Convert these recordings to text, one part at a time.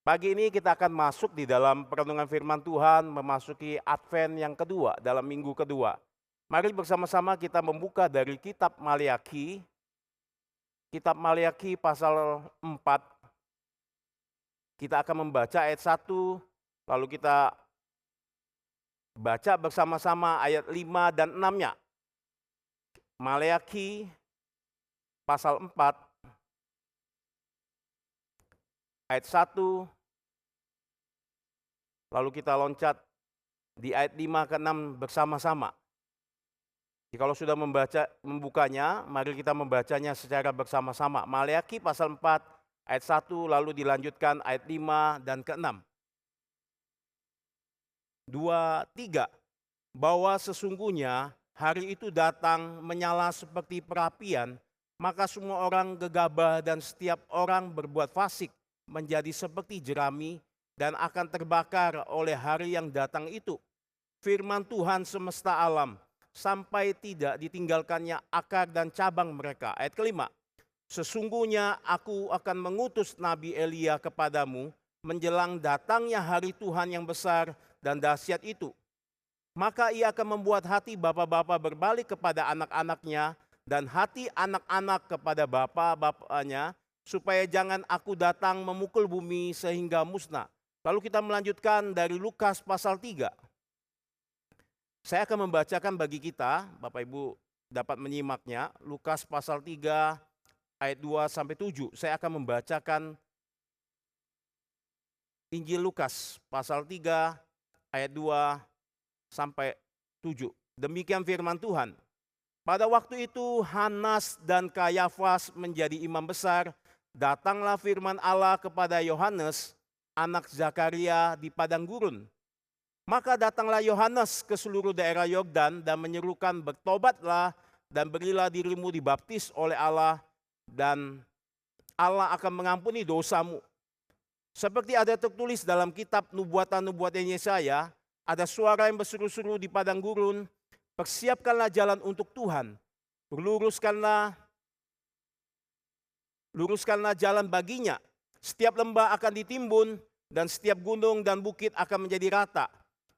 Pagi ini kita akan masuk di dalam perenungan firman Tuhan, memasuki Advent yang kedua, dalam minggu kedua. Mari bersama-sama kita membuka dari Kitab Maliaki pasal 4. Kita akan membaca ayat 1, lalu kita baca bersama-sama ayat 5 dan 6-nya. Maliaki pasal 4, ayat 1, lalu kita loncat di ayat 5 ke 6 bersama-sama. Jadi kalau sudah membukanya, mari kita membacanya secara bersama-sama. Maliaki pasal 4 ayat 1 lalu dilanjutkan ayat 5 dan ke-6. 2, 3. Bahwa sesungguhnya hari itu datang menyala seperti perapian, maka semua orang gegabah dan setiap orang berbuat fasik menjadi seperti jerami dan akan terbakar oleh hari yang datang itu. Firman Tuhan semesta alam, sampai tidak ditinggalkannya akar dan cabang mereka. Ayat kelima, sesungguhnya aku akan mengutus Nabi Elia kepadamu menjelang datangnya hari Tuhan yang besar dan dahsyat itu. Maka ia akan membuat hati bapa-bapa berbalik kepada anak-anaknya dan hati anak-anak kepada bapa-bapanya, supaya jangan aku datang memukul bumi sehingga musnah. Lalu kita melanjutkan dari Lukas pasal 3. Saya akan membacakan bagi kita, Bapak Ibu dapat menyimaknya, Lukas pasal 3 ayat 2 sampai 7. Saya akan membacakan Injil Lukas pasal 3 ayat 2 sampai 7. Demikian firman Tuhan. Pada waktu itu Hanas dan Kayafas menjadi imam besar. Datanglah firman Allah kepada Yohanes, anak Zakaria di padang gurun. Maka datanglah Yohanes ke seluruh daerah Yordan dan menyerukan, bertobatlah dan berilah dirimu dibaptis oleh Allah, dan Allah akan mengampuni dosamu. Seperti ada tertulis dalam kitab nubuatan-nubuatan Yesaya, ada suara yang berseru-seru di padang gurun, persiapkanlah jalan untuk Tuhan, luruskanlah jalan baginya. Setiap lembah akan ditimbun dan setiap gunung dan bukit akan menjadi rata.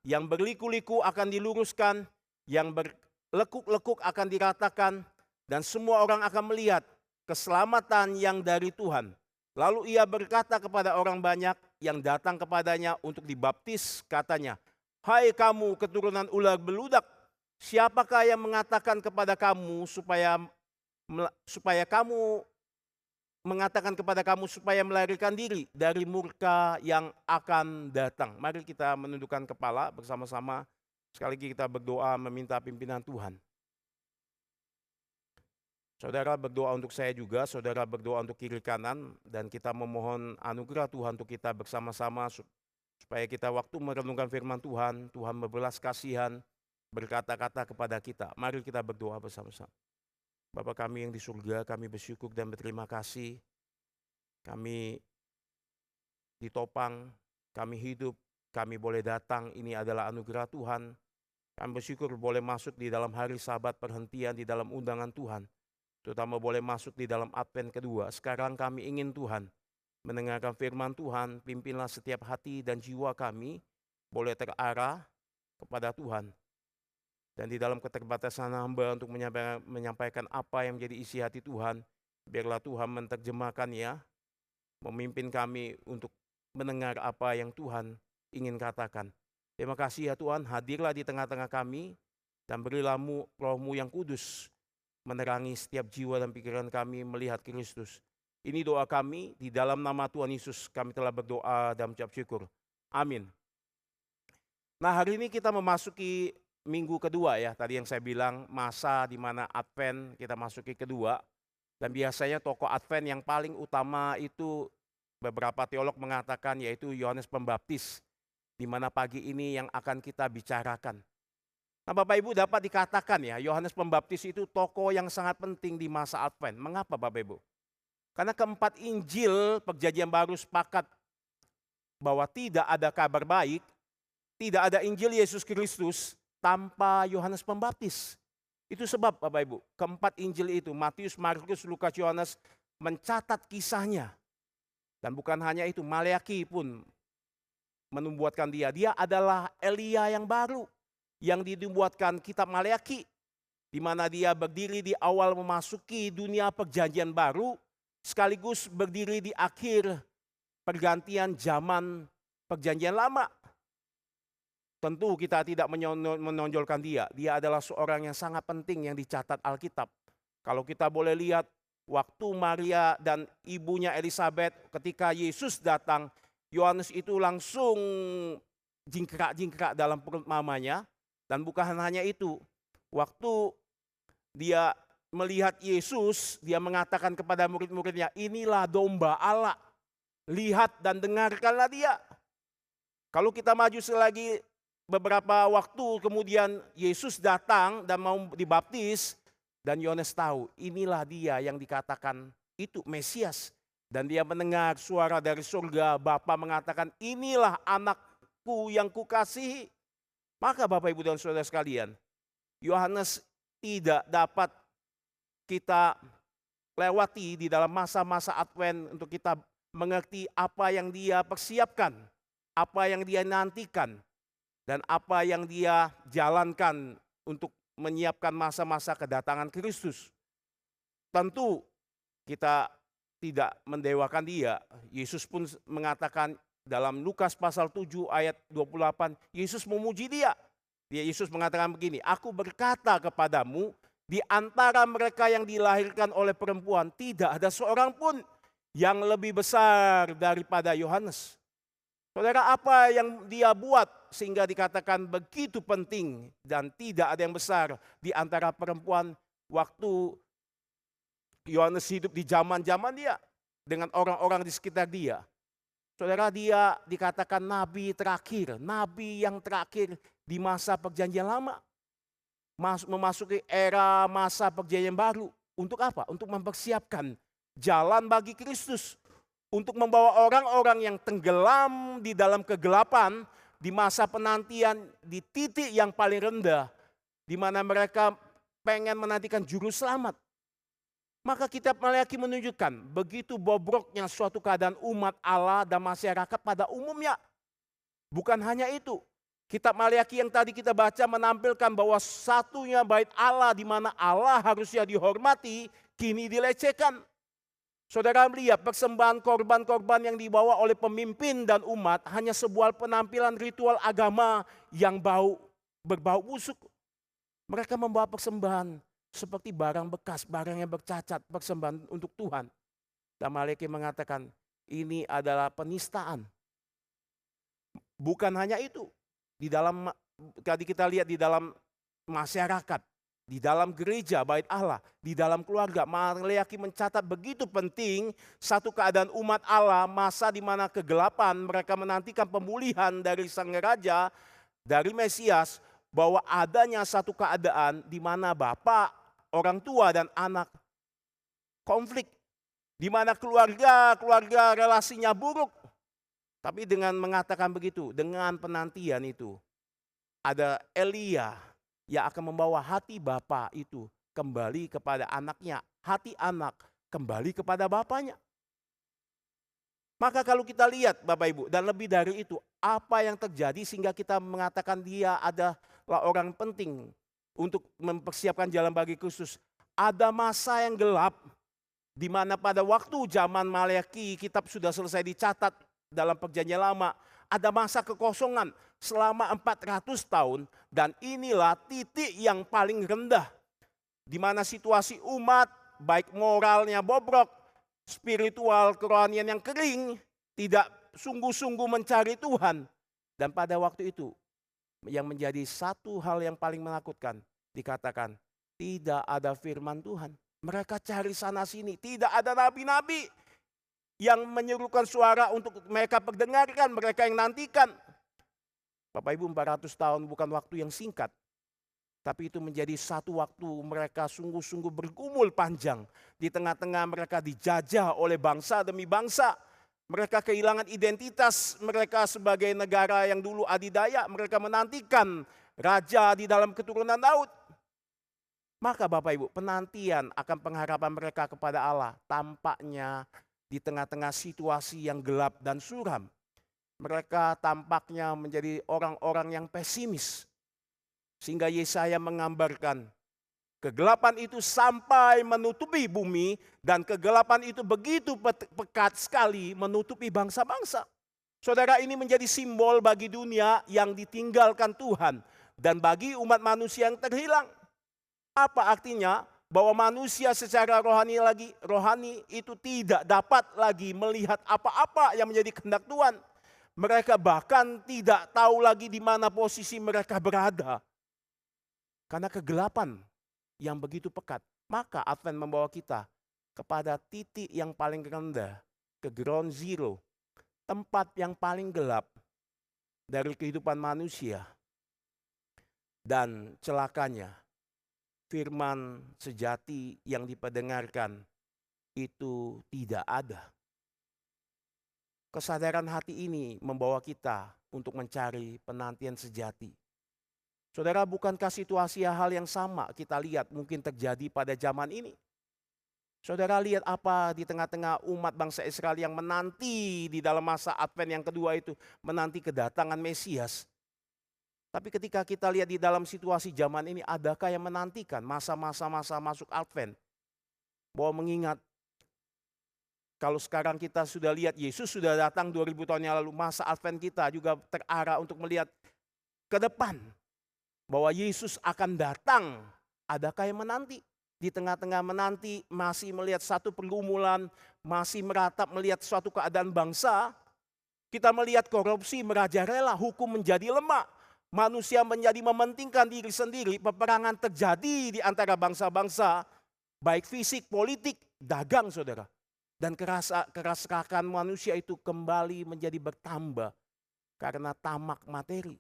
Yang berliku-liku akan diluruskan, yang berlekuk-lekuk akan diratakan, dan semua orang akan melihat keselamatan yang dari Tuhan. Lalu ia berkata kepada orang banyak yang datang kepadanya untuk dibaptis, katanya, hai kamu keturunan ular beludak, siapakah yang mengatakan kepada kamu supaya kamu melarikan diri dari murka yang akan datang. Mari kita menundukkan kepala bersama-sama. Sekali lagi kita berdoa meminta pimpinan Tuhan. Saudara berdoa untuk saya juga, saudara berdoa untuk kiri kanan, dan kita memohon anugerah Tuhan untuk kita bersama-sama supaya kita waktu merenungkan firman Tuhan, Tuhan berbelas kasihan, berkata-kata kepada kita. Mari kita berdoa bersama-sama. Bapa kami yang di surga, kami bersyukur dan berterima kasih. Kami ditopang, kami hidup, kami boleh datang, ini adalah anugerah Tuhan. Kami bersyukur boleh masuk di dalam hari Sabat perhentian di dalam undangan Tuhan. Terutama boleh masuk di dalam Advent kedua. Sekarang kami ingin Tuhan mendengarkan firman Tuhan, pimpinlah setiap hati dan jiwa kami boleh terarah kepada Tuhan. Dan di dalam keterbatasan hamba untuk menyampaikan apa yang menjadi isi hati Tuhan, biarlah Tuhan menerjemahkannya, memimpin kami untuk mendengar apa yang Tuhan ingin katakan. Terima kasih ya Tuhan, hadirlah di tengah-tengah kami dan berilah Roh-Mu yang kudus menerangi setiap jiwa dan pikiran kami melihat Kristus. Ini doa kami, di dalam nama Tuhan Yesus kami telah berdoa dan mengucap syukur. Amin. Nah, hari ini kita memasuki minggu kedua ya, tadi yang saya bilang masa di mana Advent kita masuki kedua. Dan biasanya tokoh Advent yang paling utama itu beberapa teolog mengatakan yaitu Yohanes Pembaptis, di mana pagi ini yang akan kita bicarakan. Nah, Bapak Ibu dapat dikatakan ya, Yohanes Pembaptis itu tokoh yang sangat penting di masa Advent. Mengapa Bapak Ibu? Karena keempat Injil Perjanjian Baru sepakat bahwa tidak ada kabar baik, tidak ada Injil Yesus Kristus tanpa Yohanes Pembaptis. Itu sebab Bapak Ibu, keempat Injil itu, Matius, Markus, Lukas, Yohanes, mencatat kisahnya. Dan bukan hanya itu, Maleaki pun menubuatkan dia. Dia adalah Elia yang baru yang dinubuatkan kitab Maleaki, di mana dia berdiri di awal memasuki dunia perjanjian baru, sekaligus berdiri di akhir pergantian zaman perjanjian lama. Tentu kita tidak menonjolkan dia. Dia adalah seorang yang sangat penting yang dicatat Alkitab. Kalau kita boleh lihat waktu Maria dan ibunya Elizabeth ketika Yesus datang, Yohanes itu langsung jingkrak-jingkrak dalam perut mamanya. Dan bukan hanya itu, waktu dia melihat Yesus, dia mengatakan kepada murid-muridnya, inilah domba Allah, lihat dan dengarkanlah dia. Kalau kita maju selagi beberapa waktu kemudian Yesus datang dan mau dibaptis, dan Yohanes tahu inilah dia yang dikatakan itu Mesias. Dan dia mendengar suara dari surga, Bapa mengatakan inilah anakku yang kukasihi. Maka Bapak Ibu dan Saudara sekalian, Yohanes tidak dapat kita lewati di dalam masa-masa Advent untuk kita mengerti apa yang dia persiapkan, apa yang dia nantikan, dan apa yang dia jalankan untuk menyiapkan masa-masa kedatangan Kristus. Tentu kita tidak mendewakan dia. Yesus pun mengatakan dalam Lukas pasal 7 ayat 28, Yesus memuji dia. Yesus mengatakan begini, aku berkata kepadamu, di antara mereka yang dilahirkan oleh perempuan, tidak ada seorang pun yang lebih besar daripada Yohanes. Saudara, apa yang dia buat sehingga dikatakan begitu penting dan tidak ada yang besar di antara perempuan waktu Yohanes hidup di zaman-zaman dia dengan orang-orang di sekitar dia. Saudara, dia dikatakan nabi terakhir, nabi yang terakhir di masa perjanjian lama. Memasuki era masa perjanjian baru. Untuk apa? Untuk mempersiapkan jalan bagi Kristus. Untuk membawa orang-orang yang tenggelam di dalam kegelapan di masa penantian di titik yang paling rendah, di mana mereka pengen menantikan juru selamat. Maka kitab Maleaki menunjukkan begitu bobroknya suatu keadaan umat Allah dan masyarakat pada umumnya. Bukan hanya itu, kitab Maleaki yang tadi kita baca menampilkan bahwa satunya bait Allah di mana Allah harusnya dihormati, kini dilecehkan. Saudara melihat persembahan korban-korban yang dibawa oleh pemimpin dan umat hanya sebuah penampilan ritual agama yang berbau busuk. Mereka membawa persembahan seperti barang bekas, barang yang bercacat, persembahan untuk Tuhan. Dan Maleaki mengatakan ini adalah penistaan. Bukan hanya itu, di dalam tadi kita lihat di dalam masyarakat, di dalam gereja, bait Allah, di dalam keluarga, Maleaki mencatat begitu penting satu keadaan umat Allah, masa di mana kegelapan, mereka menantikan pemulihan dari Sang Raja, dari Mesias, bahwa adanya satu keadaan di mana bapak, orang tua dan anak konflik, di mana keluarga relasinya buruk. Tapi dengan mengatakan begitu, dengan penantian itu, ada Elia yang akan membawa hati bapa itu kembali kepada anaknya. Hati anak kembali kepada bapaknya. Maka kalau kita lihat Bapak Ibu, dan lebih dari itu, apa yang terjadi sehingga kita mengatakan dia adalah orang penting untuk mempersiapkan jalan bagi Kristus. Ada masa yang gelap, di mana pada waktu zaman Maleaki kitab sudah selesai dicatat dalam perjanjian lama. Ada masa kekosongan selama 400 tahun dan inilah titik yang paling rendah. Di mana situasi umat baik moralnya bobrok, spiritual kerohanian yang kering, tidak sungguh-sungguh mencari Tuhan. Dan pada waktu itu yang menjadi satu hal yang paling menakutkan, dikatakan tidak ada firman Tuhan. Mereka cari sana sini, tidak ada nabi-nabi yang menyerukan suara untuk mereka perdengarkan, mereka yang nantikan. Bapak Ibu, 400 tahun bukan waktu yang singkat. Tapi itu menjadi satu waktu mereka sungguh-sungguh bergumul panjang. Di tengah-tengah mereka dijajah oleh bangsa demi bangsa. Mereka kehilangan identitas mereka sebagai negara yang dulu adidaya. Mereka menantikan raja di dalam keturunan Daud. Maka Bapak Ibu, penantian akan pengharapan mereka kepada Allah tampaknya di tengah-tengah situasi yang gelap dan suram. Mereka tampaknya menjadi orang-orang yang pesimis. Sehingga Yesaya menggambarkan kegelapan itu sampai menutupi bumi dan kegelapan itu begitu pekat sekali menutupi bangsa-bangsa. Saudara, ini menjadi simbol bagi dunia yang ditinggalkan Tuhan dan bagi umat manusia yang terhilang. Apa artinya? Bahwa manusia secara rohani itu tidak dapat lagi melihat apa-apa yang menjadi kehendak Tuhan. Mereka bahkan tidak tahu lagi di mana posisi mereka berada. Karena kegelapan yang begitu pekat. Maka Advent membawa kita kepada titik yang paling rendah, ke ground zero. Tempat yang paling gelap dari kehidupan manusia. Dan celakanya, firman sejati yang diperdengarkan itu tidak ada. Kesadaran hati ini membawa kita untuk mencari penantian sejati. Saudara, bukankah situasi hal yang sama kita lihat mungkin terjadi pada zaman ini? Saudara lihat apa di tengah-tengah umat bangsa Israel yang menanti di dalam masa Advent yang kedua itu, menanti kedatangan Mesias. Tapi ketika kita lihat di dalam situasi zaman ini, adakah yang menantikan masa-masa masuk Advent? Bahwa mengingat, kalau sekarang kita sudah lihat Yesus sudah datang 2000 tahun yang lalu, masa Advent kita juga terarah untuk melihat ke depan. Bahwa Yesus akan datang, adakah yang menanti? Di tengah-tengah menanti, masih melihat satu pergumulan, masih meratap melihat suatu keadaan bangsa, kita melihat korupsi merajalela, hukum menjadi lemah. Manusia menjadi mementingkan diri sendiri, peperangan terjadi di antara bangsa-bangsa, baik fisik, politik, dagang, saudara. Dan kerasaan manusia itu kembali menjadi bertambah karena tamak materi.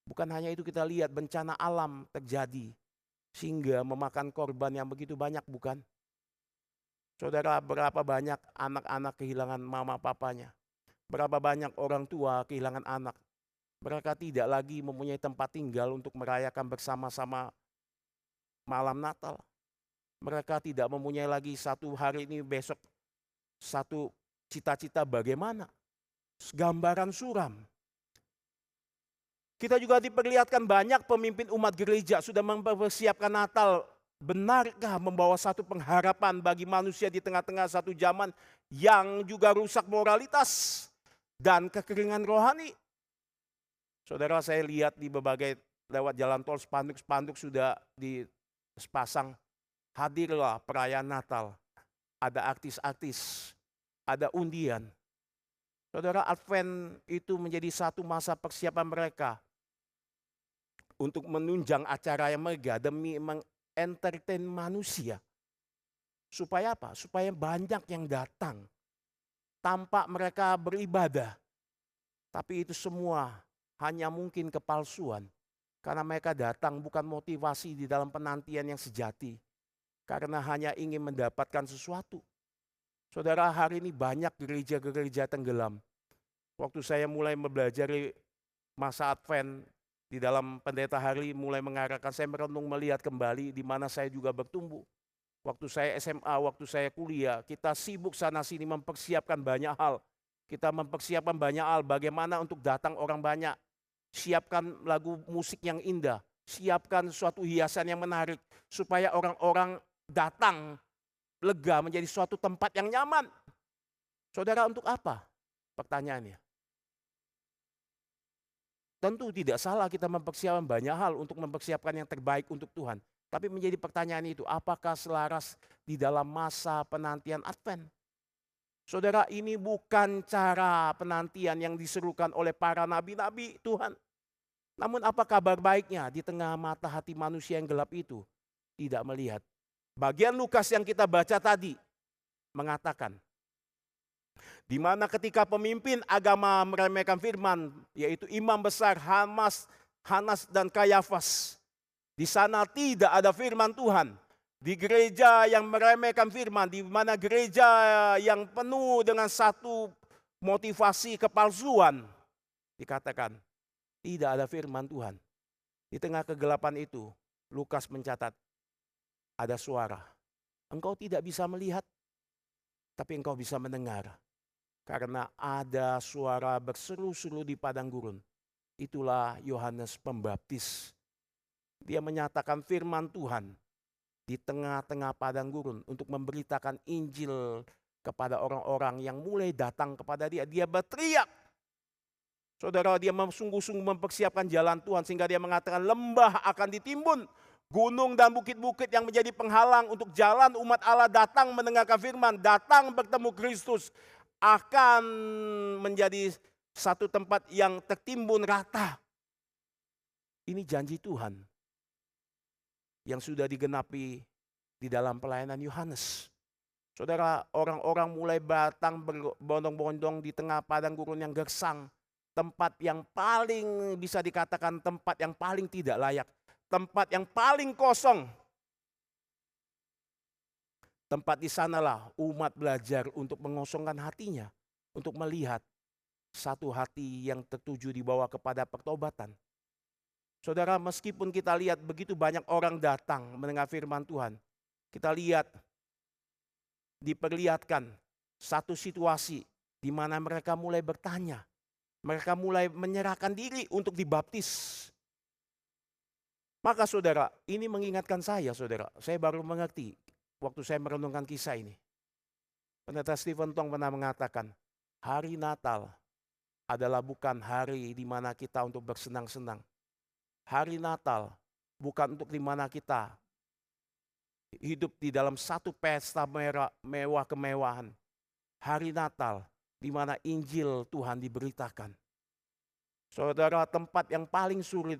Bukan hanya itu, kita lihat bencana alam terjadi sehingga memakan korban yang begitu banyak, bukan? Saudara, berapa banyak anak-anak kehilangan mama papanya? Berapa banyak orang tua kehilangan anak? Mereka tidak lagi mempunyai tempat tinggal untuk merayakan bersama-sama malam Natal. Mereka tidak mempunyai lagi satu hari ini besok satu cita-cita bagaimana. Gambaran suram. Kita juga diperlihatkan banyak pemimpin umat gereja sudah mempersiapkan Natal. Benarkah membawa satu pengharapan bagi manusia di tengah-tengah satu zaman yang juga rusak moralitas dan kekeringan rohani? Saudara, saya lihat di berbagai lewat jalan tol spanduk-spanduk sudah dipasang, hadirlah perayaan Natal. Ada artis-artis, ada undian. Saudara, Advent itu menjadi satu masa persiapan mereka untuk menunjang acara yang megah demi mengentertain manusia. Supaya apa? Supaya banyak yang datang. Tampak mereka beribadah. Tapi itu semua hanya mungkin kepalsuan. Karena mereka datang bukan motivasi di dalam penantian yang sejati. Karena hanya ingin mendapatkan sesuatu. Saudara, hari ini banyak gereja-gereja tenggelam. Waktu saya mulai mempelajari masa Advent, di dalam pendeta hari mulai mengarahkan, saya merenung melihat kembali di mana saya juga bertumbuh. Waktu saya SMA, waktu saya kuliah, kita sibuk sana sini mempersiapkan banyak hal. Kita mempersiapkan banyak hal, bagaimana untuk datang orang banyak. Siapkan lagu musik yang indah, siapkan suatu hiasan yang menarik, supaya orang-orang datang lega, menjadi suatu tempat yang nyaman. Saudara, untuk apa? Pertanyaannya. Tentu tidak salah kita mempersiapkan banyak hal untuk mempersiapkan yang terbaik untuk Tuhan. Tapi menjadi pertanyaan itu, apakah selaras di dalam masa penantian Advent? Saudara, ini bukan cara penantian yang diserukan oleh para nabi-nabi Tuhan. Namun apa kabar baiknya di tengah mata hati manusia yang gelap itu? Tidak melihat. Bagian Lukas yang kita baca tadi mengatakan, di mana ketika pemimpin agama meremehkan firman, yaitu imam besar Hanas dan Kayafas. Di sana tidak ada firman Tuhan. Di gereja yang meremehkan firman, di mana gereja yang penuh dengan satu motivasi kepalsuan, dikatakan tidak ada firman Tuhan. Di tengah kegelapan itu, Lukas mencatat, ada suara. Engkau tidak bisa melihat. tapi engkau bisa mendengar. Karena ada suara berseru-seru di padang gurun. Itulah Yohanes Pembaptis. Dia menyatakan firman Tuhan di tengah-tengah padang gurun untuk memberitakan Injil kepada orang-orang yang mulai datang kepada dia. Dia berteriak. Saudara, dia sungguh-sungguh mempersiapkan jalan Tuhan sehingga dia mengatakan lembah akan ditimbun. Gunung dan bukit-bukit yang menjadi penghalang untuk jalan umat Allah datang mendengarkan firman, datang bertemu Kristus, akan menjadi satu tempat yang tertimbun rata. Ini janji Tuhan yang sudah digenapi di dalam pelayanan Yohanes. Saudara, orang-orang mulai datang berbondong-bondong di tengah padang gurun yang gersang. Tempat yang paling bisa dikatakan tempat yang paling tidak layak. Tempat yang paling kosong. Tempat di sanalah umat belajar untuk mengosongkan hatinya. Untuk melihat satu hati yang tertuju dibawa kepada pertobatan. Saudara, meskipun kita lihat begitu banyak orang datang mendengar firman Tuhan. Kita lihat, diperlihatkan satu situasi di mana mereka mulai bertanya. Mereka mulai menyerahkan diri untuk dibaptis. Maka saudara, ini mengingatkan saya saudara. Saya baru mengerti waktu saya merenungkan kisah ini. Pendeta Stephen Tong pernah mengatakan, hari Natal adalah bukan hari di mana kita untuk bersenang-senang. Hari Natal bukan untuk di mana kita hidup di dalam satu pesta mewah kemewahan. Hari Natal di mana Injil Tuhan diberitakan. Saudara, tempat yang paling sulit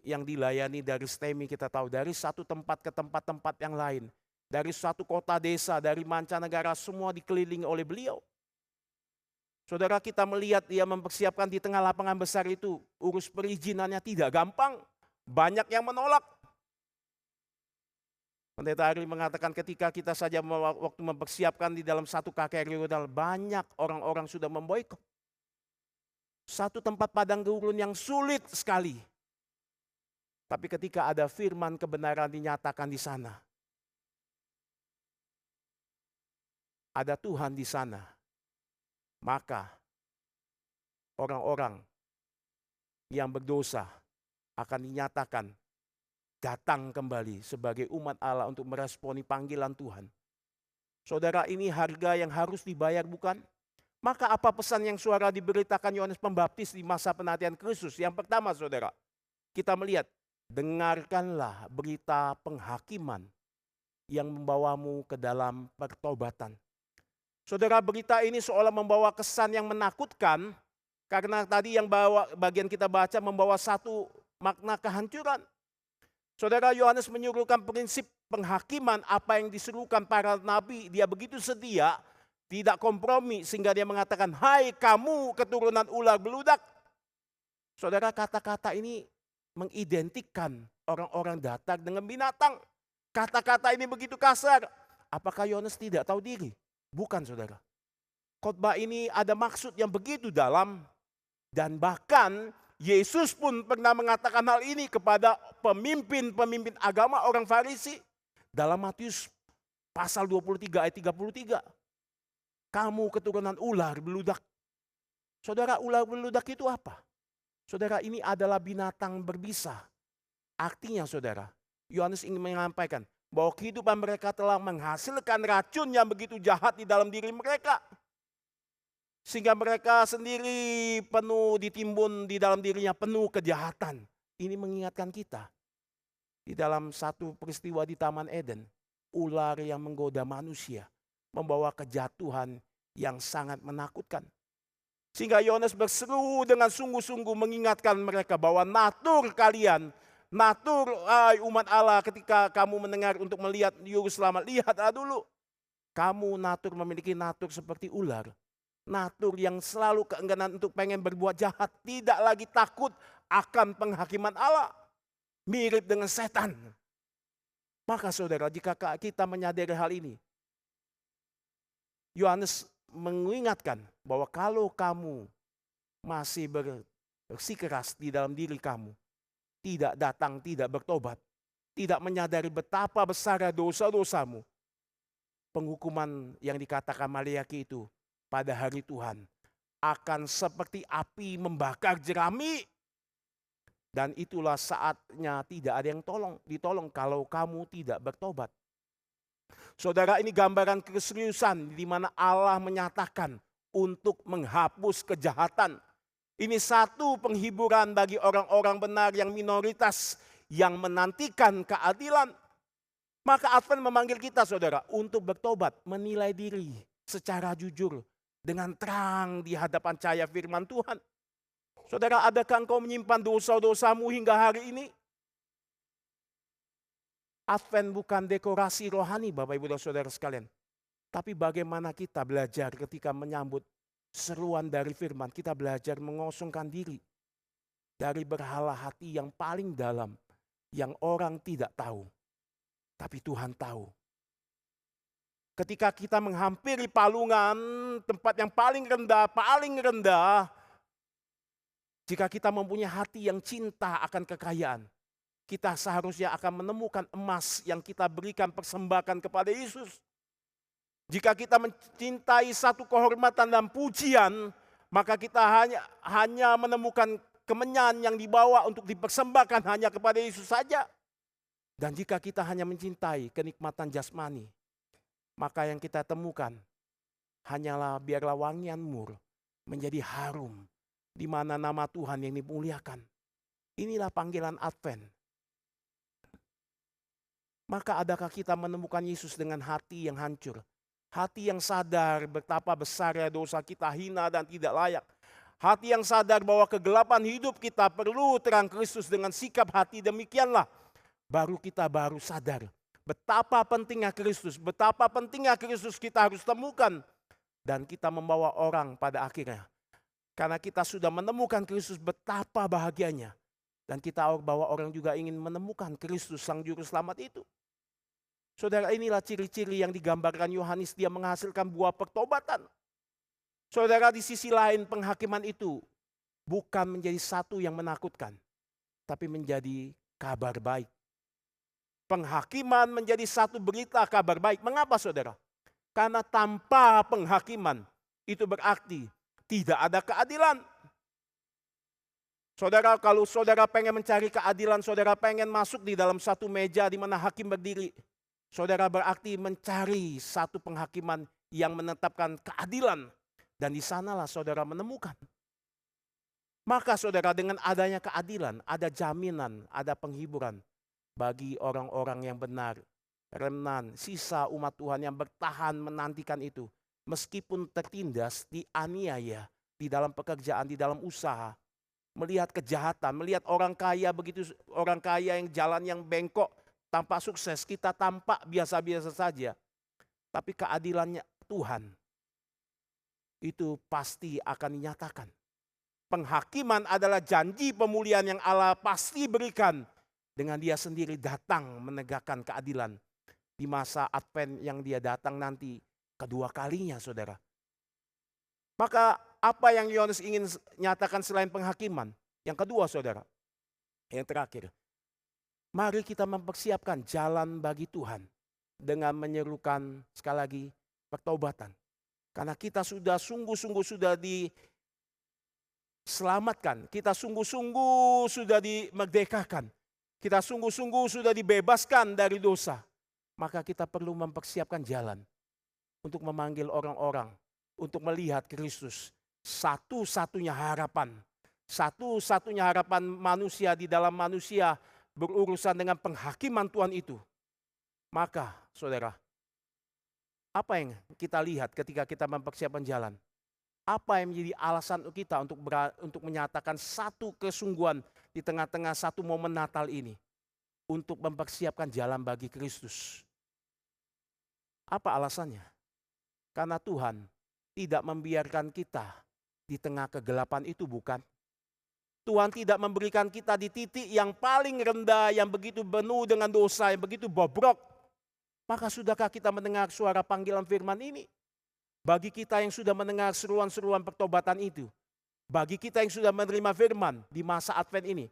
yang dilayani dari STEMI kita tahu. Dari satu tempat ke tempat-tempat yang lain. Dari satu kota desa, dari mancanegara, semua dikelilingi oleh beliau. Saudara, kita melihat dia mempersiapkan di tengah lapangan besar itu. Urus perizinannya tidak gampang. Banyak yang menolak. Pendeta Ari mengatakan ketika kita saja waktu mempersiapkan di dalam satu KKRI Rudal, banyak orang-orang sudah memboikot. Satu tempat padang gurun yang sulit sekali. Tapi ketika ada firman kebenaran dinyatakan di sana. Ada Tuhan di sana. Maka orang-orang yang berdosa akan dinyatakan datang kembali sebagai umat Allah untuk meresponi panggilan Tuhan. Saudara, ini harga yang harus dibayar bukan? Maka apa pesan yang suara diberitakan Yohanes Pembaptis di masa penantian Kristus? Yang pertama saudara, kita melihat, dengarkanlah berita penghakiman yang membawamu ke dalam pertobatan. Saudara, berita ini seolah membawa kesan yang menakutkan, karena tadi yang bagian kita baca membawa satu makna kehancuran. Saudara, Yohanes menyuruhkan prinsip penghakiman apa yang diserukan para nabi. Dia begitu setia, tidak kompromi sehingga dia mengatakan, hai kamu keturunan ular beludak. Saudara, kata-kata ini mengidentikan orang-orang datar dengan binatang. Kata-kata ini begitu kasar. Apakah Yohanes tidak tahu diri? Bukan saudara. Khotbah ini ada maksud yang begitu dalam. Dan bahkan Yesus pun pernah mengatakan hal ini kepada pemimpin-pemimpin agama orang Farisi. Dalam Matius pasal 23 ayat 33. Kamu keturunan ular beludak. Saudara, ular beludak itu apa? Saudara, ini adalah binatang berbisa. Artinya saudara, Yohanes ingin menyampaikan bahwa kehidupan mereka telah menghasilkan racun yang begitu jahat di dalam diri mereka. Sehingga mereka sendiri penuh ditimbun di dalam dirinya, penuh kejahatan. Ini mengingatkan kita. Di dalam satu peristiwa di Taman Eden, ular yang menggoda manusia membawa kejatuhan yang sangat menakutkan. Sehingga Yohanes berseru dengan sungguh-sungguh mengingatkan mereka bahwa natur kalian, natur umat Allah ketika kamu mendengar untuk melihat Juru Selamat, lihatlah dulu. Kamu natur memiliki natur seperti ular. Natur yang selalu keengganan untuk pengen berbuat jahat. Tidak lagi takut akan penghakiman Allah. Mirip dengan setan. Maka saudara, jika kita menyadari hal ini, Yohanes mengingatkan bahwa kalau kamu masih bersikeras di dalam diri kamu, tidak datang, tidak bertobat, tidak menyadari betapa besar dosa-dosamu, penghukuman yang dikatakan Maleakhi itu pada hari Tuhan akan seperti api membakar jerami. Dan itulah saatnya tidak ada yang ditolong kalau kamu tidak bertobat. Saudara, ini gambaran keseriusan di mana Allah menyatakan untuk menghapus kejahatan. Ini satu penghiburan bagi orang-orang benar yang minoritas yang menantikan keadilan. Maka Advent memanggil kita, saudara, untuk bertobat, menilai diri secara jujur dengan terang di hadapan cahaya firman Tuhan. Saudara, adakah engkau menyimpan dosa-dosamu hingga hari ini? Advent bukan dekorasi rohani, Bapak Ibu dan Saudara sekalian. Tapi bagaimana kita belajar ketika menyambut seruan dari firman. Kita belajar mengosongkan diri dari berhala hati yang paling dalam. Yang orang tidak tahu. Tapi Tuhan tahu. Ketika kita menghampiri palungan, tempat yang paling rendah, jika kita mempunyai hati yang cinta akan kekayaan, kita seharusnya akan menemukan emas yang kita berikan persembahkan kepada Yesus. Jika kita mencintai satu kehormatan dan pujian, maka kita hanya menemukan kemenyan yang dibawa untuk dipersembahkan hanya kepada Yesus saja. Dan jika kita hanya mencintai kenikmatan jasmani, maka yang kita temukan hanyalah biarlah wangian mur menjadi harum, di mana nama Tuhan yang dimuliakan. Inilah panggilan Advent. Maka adakah kita menemukan Yesus dengan hati yang hancur? Hati yang sadar betapa besarnya dosa kita, hina dan tidak layak. Hati yang sadar bahwa kegelapan hidup kita perlu terang Kristus. Dengan sikap hati demikianlah baru kita sadar betapa pentingnya Kristus. Betapa pentingnya Kristus kita harus temukan. Dan kita membawa orang pada akhirnya. Karena kita sudah menemukan Kristus, betapa bahagianya. Dan kita bawa orang juga ingin menemukan Kristus Sang Juru Selamat itu. Saudara, inilah ciri-ciri yang digambarkan Yohanes, dia menghasilkan buah pertobatan. Saudara, di sisi lain penghakiman itu bukan menjadi satu yang menakutkan, tapi menjadi kabar baik. Penghakiman menjadi satu berita kabar baik. Mengapa, saudara? Karena tanpa penghakiman itu berarti tidak ada keadilan. Saudara, kalau saudara pengen mencari keadilan, saudara pengen masuk di dalam satu meja di mana hakim berdiri. Saudara berarti mencari satu penghakiman yang menetapkan keadilan. Dan di sanalah saudara menemukan. Maka saudara, dengan adanya keadilan, ada jaminan, ada penghiburan bagi orang-orang yang benar. Remnan, sisa umat Tuhan yang bertahan menantikan itu. Meskipun tertindas, dianiaya di dalam pekerjaan, di dalam usaha. Melihat kejahatan, melihat orang kaya begitu, orang kaya yang jalan yang bengkok, tanpa sukses, kita tampak biasa-biasa saja. Tapi keadilannya Tuhan, itu pasti akan dinyatakan. Penghakiman adalah janji pemulihan yang Allah pasti berikan. Dengan dia sendiri datang menegakkan keadilan. Di masa Advent yang dia datang nanti kedua kalinya, saudara. Maka apa yang Yohanes ingin nyatakan selain penghakiman? Yang kedua, saudara. Yang terakhir. Mari kita mempersiapkan jalan bagi Tuhan. Dengan menyerukan sekali lagi pertobatan. Karena kita sudah sungguh-sungguh sudah diselamatkan. Kita sungguh-sungguh sudah dimerdekakan. Kita sungguh-sungguh sudah dibebaskan dari dosa. Maka kita perlu mempersiapkan jalan. Untuk memanggil orang-orang. Untuk melihat Kristus. Satu-satunya harapan. Satu-satunya harapan manusia di dalam manusia berurusan dengan penghakiman Tuhan itu. Maka saudara, apa yang kita lihat ketika kita mempersiapkan jalan? Apa yang menjadi alasan kita untuk menyatakan satu kesungguhan di tengah-tengah satu momen Natal ini? Untuk mempersiapkan jalan bagi Kristus. Apa alasannya? Karena Tuhan tidak membiarkan kita di tengah kegelapan itu, bukan? Tuhan tidak memberikan kita di titik yang paling rendah, yang begitu penuh dengan dosa, yang begitu bobrok. Maka sudahkah kita mendengar suara panggilan firman ini? Bagi kita yang sudah mendengar seruan-seruan pertobatan itu, bagi kita yang sudah menerima firman di masa Advent ini,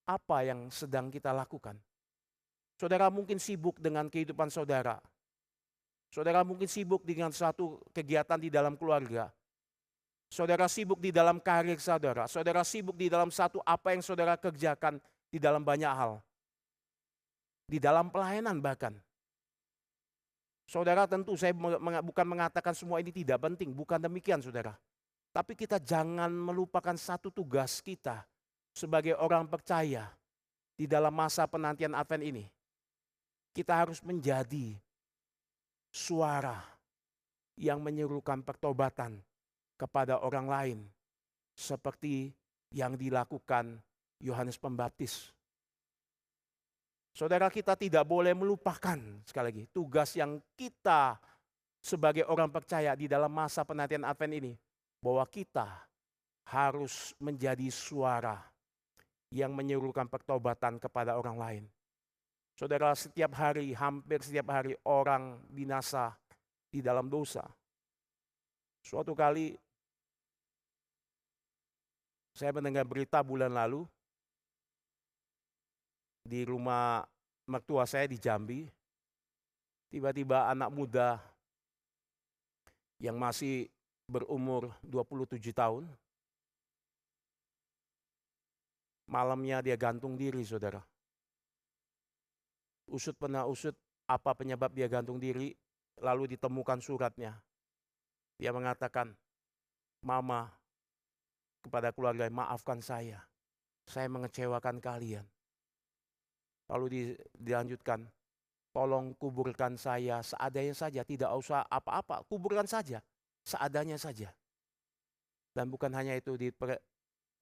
apa yang sedang kita lakukan? Saudara mungkin sibuk dengan kehidupan saudara. Saudara mungkin sibuk dengan satu kegiatan di dalam keluarga. Saudara sibuk di dalam karir saudara. Saudara sibuk di dalam satu apa yang saudara kerjakan di dalam banyak hal. Di dalam pelayanan bahkan. Saudara tentu saya bukan mengatakan semua ini tidak penting. Bukan demikian saudara. Tapi kita jangan melupakan satu tugas kita sebagai orang percaya di dalam masa penantian Advent ini. Kita harus menjadi suara yang menyerukan pertobatan kepada orang lain. Seperti yang dilakukan Yohanes Pembaptis. Saudara, kita tidak boleh melupakan sekali lagi tugas yang kita sebagai orang percaya di dalam masa penantian Advent ini. Bahwa kita harus menjadi suara yang menyerukan pertobatan kepada orang lain. Saudara, setiap hari, hampir setiap hari orang binasa di dalam dosa. Suatu kali saya mendengar berita bulan lalu di rumah mertua saya di Jambi. Tiba-tiba anak muda yang masih berumur 27 tahun. Malamnya dia gantung diri saudara. Usut apa penyebab dia gantung diri. Lalu ditemukan suratnya. Dia mengatakan, Mama, kepada keluarga, maafkan saya mengecewakan kalian. Lalu dilanjutkan, tolong kuburkan saya seadanya saja, tidak usah apa-apa, kuburkan saja, seadanya saja. Dan bukan hanya itu,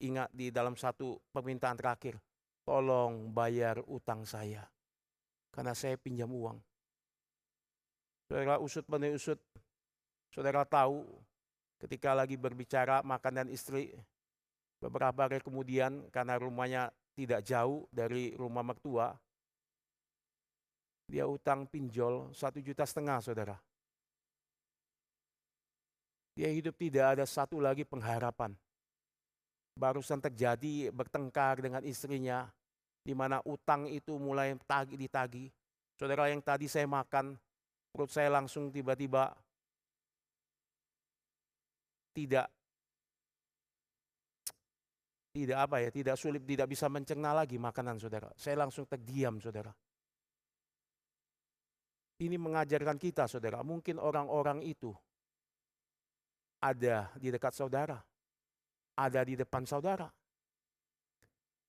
ingat di dalam satu permintaan terakhir, tolong bayar utang saya, karena saya pinjam uang. Saudara usut, saudara tahu ketika lagi berbicara makan dan istri, beberapa hari kemudian karena rumahnya tidak jauh dari rumah mertua, dia utang pinjol 1,5 juta saudara. Dia hidup tidak ada satu lagi pengharapan. Barusan terjadi bertengkar dengan istrinya, di mana utang itu mulai ditagih. Saudara, yang tadi saya makan, perut saya langsung tiba-tiba tidak sulit, tidak bisa mencerna lagi makanan saudara. Saya langsung terdiam saudara. Ini mengajarkan kita saudara, mungkin orang-orang itu ada di dekat saudara, ada di depan saudara.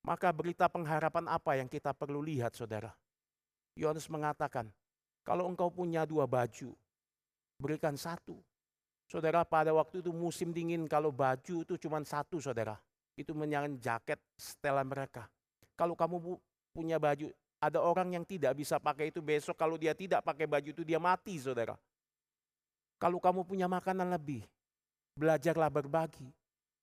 Maka berita pengharapan apa yang kita perlu lihat saudara? Yohanes mengatakan, kalau engkau punya 2 baju, berikan 1. Saudara, pada waktu itu musim dingin, kalau baju itu cuma 1 saudara. Itu menyangkut jaket setelan mereka. Kalau kamu punya baju, ada orang yang tidak bisa pakai itu besok, kalau dia tidak pakai baju itu dia mati saudara. Kalau kamu punya makanan lebih, belajarlah berbagi.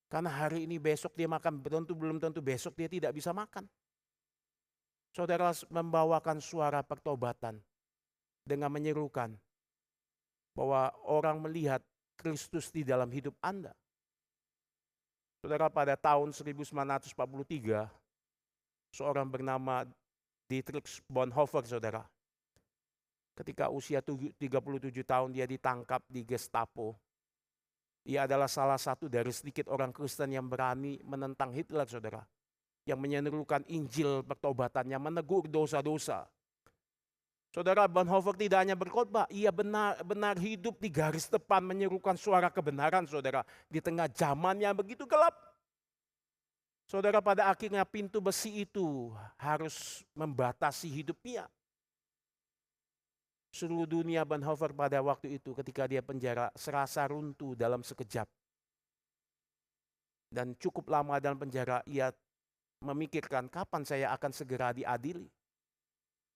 Karena hari ini besok dia makan, belum tentu besok dia tidak bisa makan. Saudara membawakan suara pertobatan dengan menyerukan bahwa orang melihat Kristus di dalam hidup Anda. Saudara, pada tahun 1943, seorang bernama Dietrich Bonhoeffer saudara, ketika usia 37 tahun dia ditangkap di Gestapo. Ia adalah salah satu dari sedikit orang Kristen yang berani menentang Hitler saudara. Yang menyerukan Injil pertobatannya, menegur dosa-dosa. Saudara, Bonhoeffer tidak hanya berkhotbah, ia benar hidup di garis depan menyerukan suara kebenaran saudara. Di tengah zaman yang begitu gelap. Saudara, pada akhirnya pintu besi itu harus membatasi hidupnya. Seluruh dunia Bonhoeffer pada waktu itu ketika dia penjara serasa runtuh dalam sekejap. Dan cukup lama dalam penjara ia memikirkan kapan saya akan segera diadili.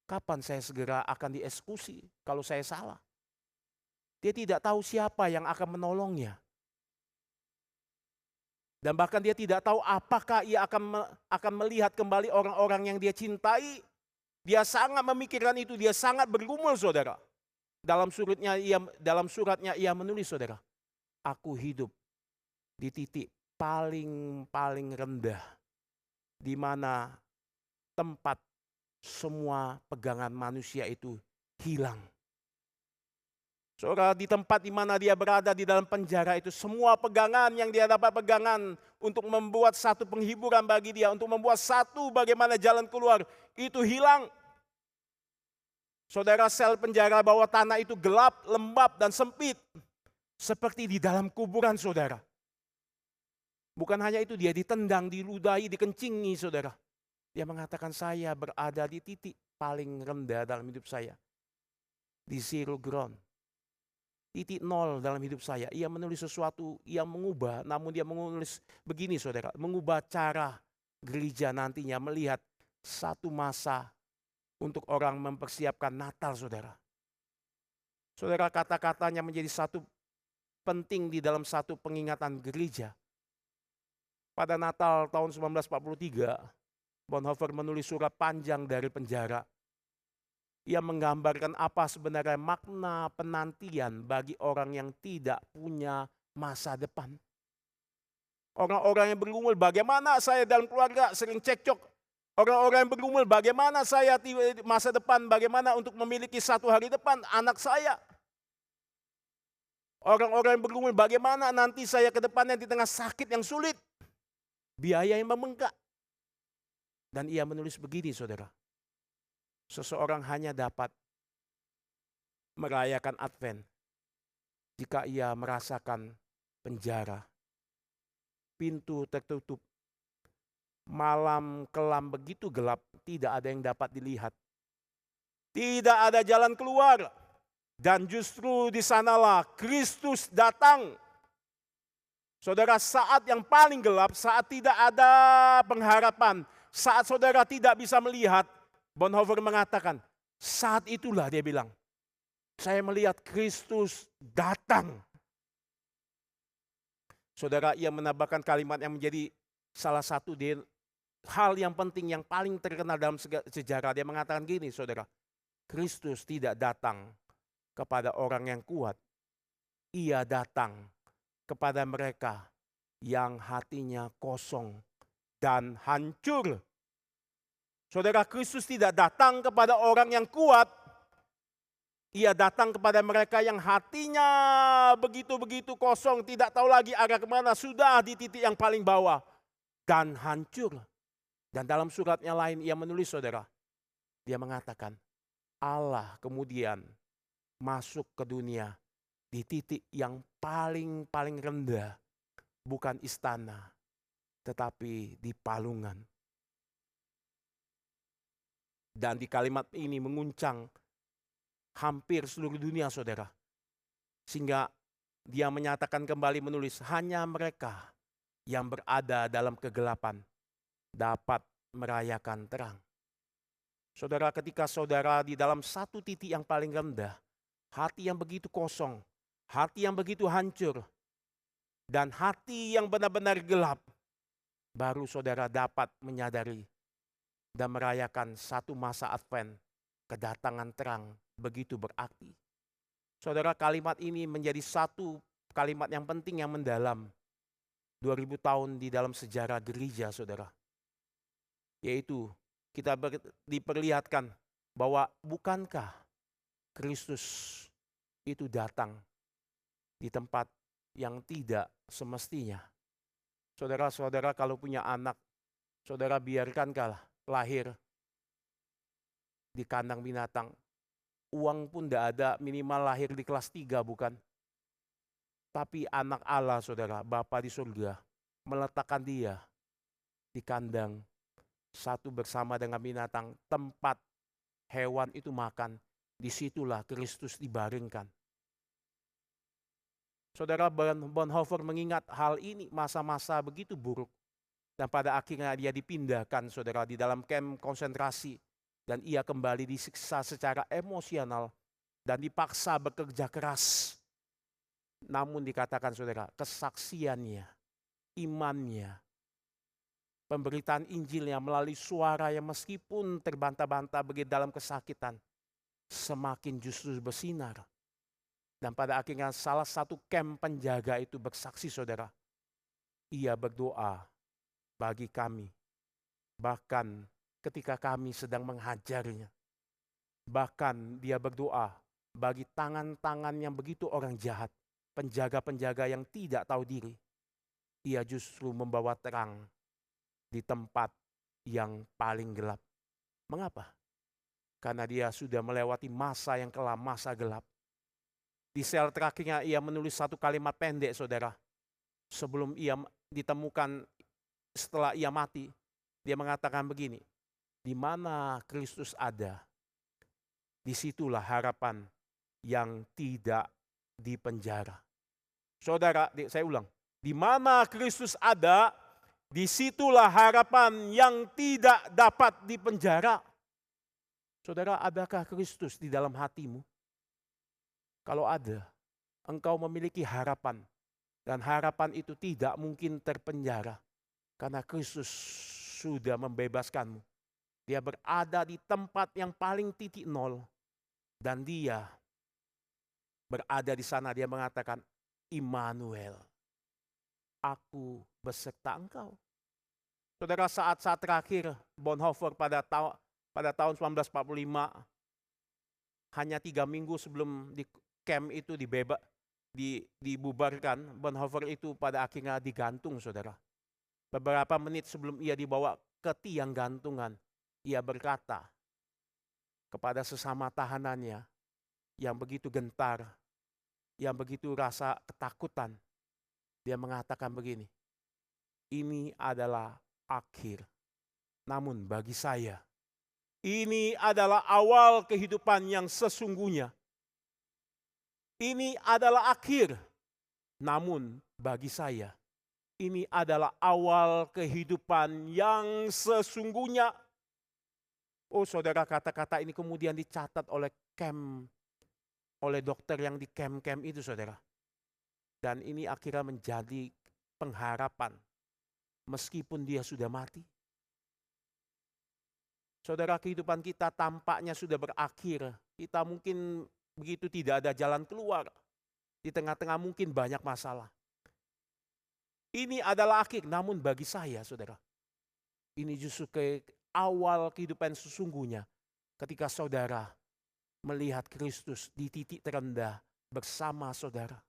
Kapan saya segera akan dieksekusi kalau saya salah. Dia tidak tahu siapa yang akan menolongnya. Dan bahkan dia tidak tahu apakah ia akan melihat kembali orang-orang yang dia cintai. Dia sangat memikirkan itu, dia sangat bergumul saudara. Dalam suratnya ia menulis saudara, aku hidup di titik paling rendah, di mana tempat semua pegangan manusia itu hilang. Saudara, di tempat di mana dia berada di dalam penjara itu, semua pegangan yang dia dapat pegangan untuk membuat satu penghiburan bagi dia, untuk membuat satu bagaimana jalan keluar, itu hilang. Saudara, sel penjara bawah tanah itu gelap, lembab, dan sempit. Seperti di dalam kuburan, saudara. Bukan hanya itu, dia ditendang, diludahi, dikencingi, saudara. Dia mengatakan, saya berada di titik paling rendah dalam hidup saya. Di zero ground. Titik nol dalam hidup saya. Ia menulis sesuatu yang mengubah, namun dia menulis begini, saudara. Mengubah cara gereja nantinya melihat satu masa untuk orang mempersiapkan Natal, saudara. Saudara, kata-katanya menjadi satu penting di dalam satu pengingatan gereja. Pada Natal tahun 1943, Bonhoeffer menulis surat panjang dari penjara. Ia menggambarkan apa sebenarnya makna penantian bagi orang yang tidak punya masa depan. Orang-orang yang bergumul, bagaimana saya dalam keluarga sering cekcok. Orang-orang yang bergumul, bagaimana saya masa depan, bagaimana untuk memiliki satu hari depan anak saya. Orang-orang yang bergumul, bagaimana nanti saya ke depannya di tengah sakit yang sulit. Biaya yang membengkak. Dan ia menulis begini, saudara. Seseorang hanya dapat merayakan Advent jika ia merasakan penjara, pintu tertutup, malam kelam begitu gelap, tidak ada yang dapat dilihat. Tidak ada jalan keluar. Dan justru di sanalah Kristus datang. Saudara, saat yang paling gelap, saat tidak ada pengharapan, saat saudara tidak bisa melihat, Bonhoeffer mengatakan, saat itulah dia bilang, saya melihat Kristus datang. Saudara, ia menambahkan kalimat yang menjadi salah satu hal yang penting yang paling terkenal dalam sejarah. Dia mengatakan gini, saudara, Kristus tidak datang kepada orang yang kuat. Ia datang kepada mereka yang hatinya kosong dan hancur. Saudara, Kristus tidak datang kepada orang yang kuat. Ia datang kepada mereka yang hatinya begitu-begitu kosong, tidak tahu lagi arah kemana, sudah di titik yang paling bawah dan hancur. Dan dalam suratnya lain ia menulis, saudara, dia mengatakan Allah kemudian masuk ke dunia di titik yang paling rendah, bukan istana, tetapi di palungan. Dan di kalimat ini menguncang hampir seluruh dunia, saudara. Sehingga dia menyatakan kembali menulis, hanya mereka yang berada dalam kegelapan dapat merayakan terang. Saudara, ketika saudara di dalam satu titik yang paling rendah, hati yang begitu kosong, hati yang begitu hancur, dan hati yang benar-benar gelap, baru saudara dapat menyadari dan merayakan satu masa Advent, kedatangan terang begitu berarti. Saudara, kalimat ini menjadi satu kalimat yang penting yang mendalam 2000 tahun di dalam sejarah gereja, saudara. Yaitu kita diperlihatkan bahwa bukankah Kristus itu datang di tempat yang tidak semestinya. Saudara-saudara, kalau punya anak, saudara biarkankah lahir di kandang binatang. Uang pun tidak ada, minimal lahir di kelas 3 bukan. Tapi anak Allah, saudara, Bapa di surga, meletakkan dia di kandang satu bersama dengan binatang, tempat hewan itu makan. Disitulah Kristus dibaringkan. Saudara, Bonhoeffer mengingat hal ini, masa-masa begitu buruk. Dan pada akhirnya dia dipindahkan, saudara, di dalam kamp konsentrasi. Dan ia kembali disiksa secara emosional dan dipaksa bekerja keras. Namun dikatakan, saudara, kesaksiannya, imannya, pemberitaan Injilnya melalui suara yang meskipun terbantah-bantah begitu dalam kesakitan, semakin justru bersinar. Dan pada akhirnya salah satu kamp penjaga itu bersaksi, saudara, ia berdoa bagi kami, bahkan ketika kami sedang menghajarnya. Bahkan dia berdoa bagi tangan-tangan yang begitu orang jahat, penjaga-penjaga yang tidak tahu diri, ia justru membawa terang di tempat yang paling gelap. Mengapa? Karena dia sudah melewati masa yang kelam, masa gelap. Di sel terakhirnya ia menulis satu kalimat pendek, saudara. Sebelum ia ditemukan setelah ia mati, dia mengatakan begini, di mana Kristus ada, disitulah harapan yang tidak dipenjara. Saudara, saya ulang, di mana Kristus ada, disitulah harapan yang tidak dapat dipenjara. Saudara, adakah Kristus di dalam hatimu? Kalau ada, engkau memiliki harapan. Dan harapan itu tidak mungkin terpenjara. Karena Kristus sudah membebaskanmu. Dia berada di tempat yang paling titik nol. Dan dia berada di sana, dia mengatakan, Immanuel, aku beserta engkau. Saudara, saat-saat terakhir Bonhoeffer pada tahun 1945, hanya 3 minggu sebelum di camp itu dibubarkan, Bonhoeffer itu pada akhirnya digantung, saudara. Beberapa menit sebelum ia dibawa ke tiang gantungan, ia berkata kepada sesama tahanannya yang begitu gentar, yang begitu rasa ketakutan. Dia mengatakan begini, ini adalah akhir. Namun bagi saya, ini adalah awal kehidupan yang sesungguhnya. Ini adalah akhir. Namun bagi saya, ini adalah awal kehidupan yang sesungguhnya. Oh saudara, kata-kata ini kemudian dicatat oleh dokter yang di camp-camp itu, saudara. Dan ini akhirnya menjadi pengharapan meskipun dia sudah mati. Saudara, kehidupan kita tampaknya sudah berakhir. Kita mungkin begitu tidak ada jalan keluar. Di tengah-tengah mungkin banyak masalah. Ini adalah akhir, namun bagi saya, saudara, ini justru awal kehidupan sesungguhnya. Ketika saudara melihat Kristus di titik terendah bersama saudara.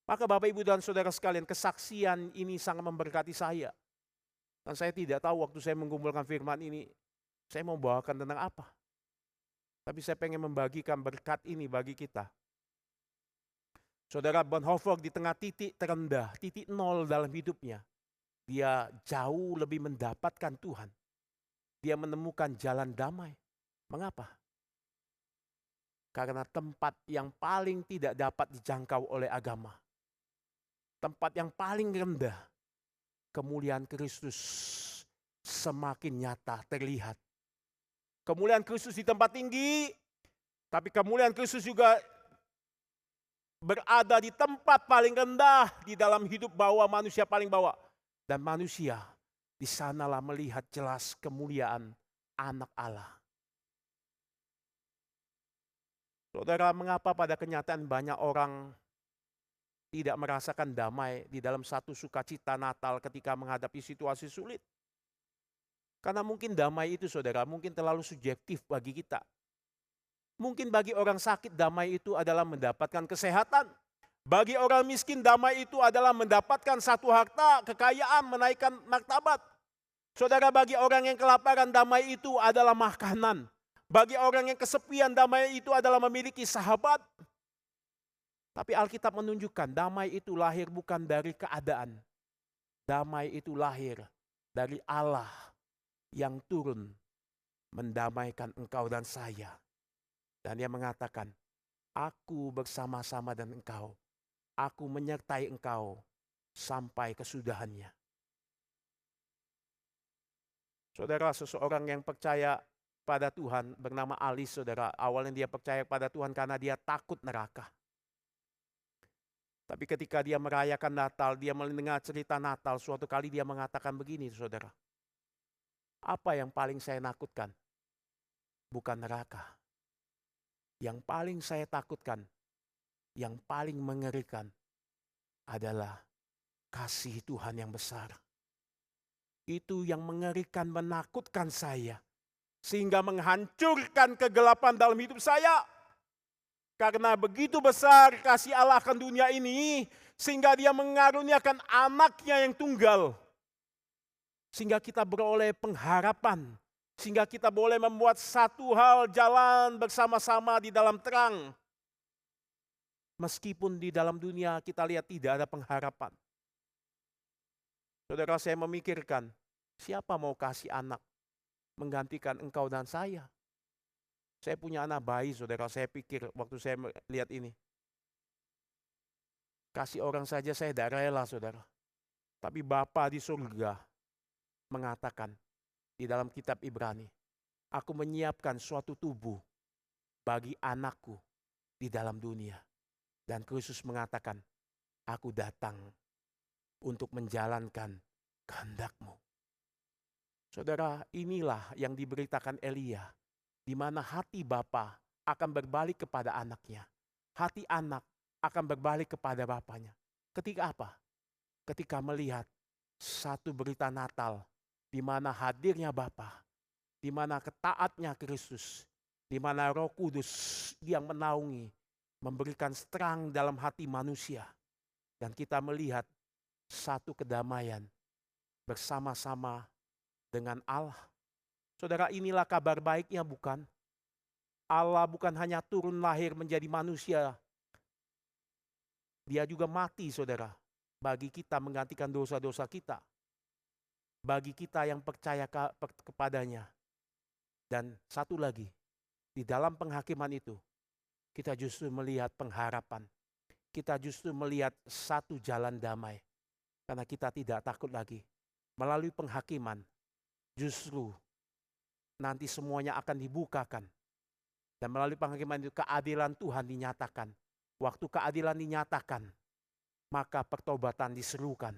Maka Bapak, Ibu, dan saudara sekalian, kesaksian ini sangat memberkati saya. Dan saya tidak tahu waktu saya mengumpulkan firman ini, saya mau bawakan tentang apa. Tapi saya pengen membagikan berkat ini bagi kita. Saudara, Bonhoeffer di tengah titik terendah, titik nol dalam hidupnya, dia jauh lebih mendapatkan Tuhan. Dia menemukan jalan damai. Mengapa? Karena tempat yang paling tidak dapat dijangkau oleh agama. Tempat yang paling rendah, kemuliaan Kristus semakin nyata terlihat. Kemuliaan Kristus di tempat tinggi, tapi kemuliaan Kristus juga berada di tempat paling rendah di dalam hidup bawah manusia paling bawah. Dan manusia di sanalah melihat jelas kemuliaan anak Allah. Saudara, mengapa pada kenyataan banyak orang tidak merasakan damai di dalam satu sukacita Natal ketika menghadapi situasi sulit? Karena mungkin damai itu, saudara, mungkin terlalu subjektif bagi kita. Mungkin bagi orang sakit damai itu adalah mendapatkan kesehatan. Bagi orang miskin damai itu adalah mendapatkan satu harta, kekayaan, menaikkan martabat. Saudara, bagi orang yang kelaparan damai itu adalah makanan. Bagi orang yang kesepian damai itu adalah memiliki sahabat. Tapi Alkitab menunjukkan damai itu lahir bukan dari keadaan. Damai itu lahir dari Allah yang turun mendamaikan engkau dan saya. Dan dia mengatakan, aku bersama-sama dengan engkau. Aku menyertai engkau sampai kesudahannya. Saudara, seseorang yang percaya pada Tuhan bernama Alice, saudara. Awalnya dia percaya pada Tuhan karena dia takut neraka. Tapi ketika dia merayakan Natal, dia mendengar cerita Natal, suatu kali dia mengatakan begini, saudara. Apa yang paling saya nakutkan? Bukan neraka. Yang paling saya takutkan, yang paling mengerikan adalah kasih Tuhan yang besar. Itu yang mengerikan, menakutkan saya. Sehingga menghancurkan kegelapan dalam hidup saya. Karena begitu besar kasih Allah akan dunia ini, sehingga dia mengaruniakan anaknya yang tunggal. Sehingga kita beroleh pengharapan. Sehingga kita boleh membuat satu hal jalan bersama-sama di dalam terang. Meskipun di dalam dunia kita lihat tidak ada pengharapan. Saudara, saya memikirkan, siapa mau kasih anak menggantikan engkau dan saya? Saya punya anak bayi, saudara. Saya pikir waktu saya melihat ini, kasih orang saja saya tidak rela, saudara. Tapi Bapa di surga mengatakan di dalam kitab Ibrani, aku menyiapkan suatu tubuh bagi anakku di dalam dunia. Dan Kristus mengatakan, aku datang untuk menjalankan kehendak-Mu. Saudara, inilah yang diberitakan Elia, di mana hati Bapa akan berbalik kepada anaknya. Hati anak akan berbalik kepada bapaknya. Ketika apa? Ketika melihat satu berita Natal, di mana hadirnya Bapa, di mana ketaatnya Kristus, di mana Roh Kudus yang menaungi, memberikan terang dalam hati manusia. Dan kita melihat satu kedamaian bersama-sama dengan Allah. Saudara, inilah kabar baiknya, bukan? Allah bukan hanya turun lahir menjadi manusia. Dia juga mati, saudara, bagi kita menggantikan dosa-dosa kita. Bagi kita yang percaya kepadanya. Dan satu lagi, di dalam penghakiman itu, kita justru melihat pengharapan. Kita justru melihat satu jalan damai. Karena kita tidak takut lagi. Melalui penghakiman, justru nanti semuanya akan dibukakan. Dan melalui penghakiman itu keadilan Tuhan dinyatakan. Waktu keadilan dinyatakan, maka pertobatan diserukan.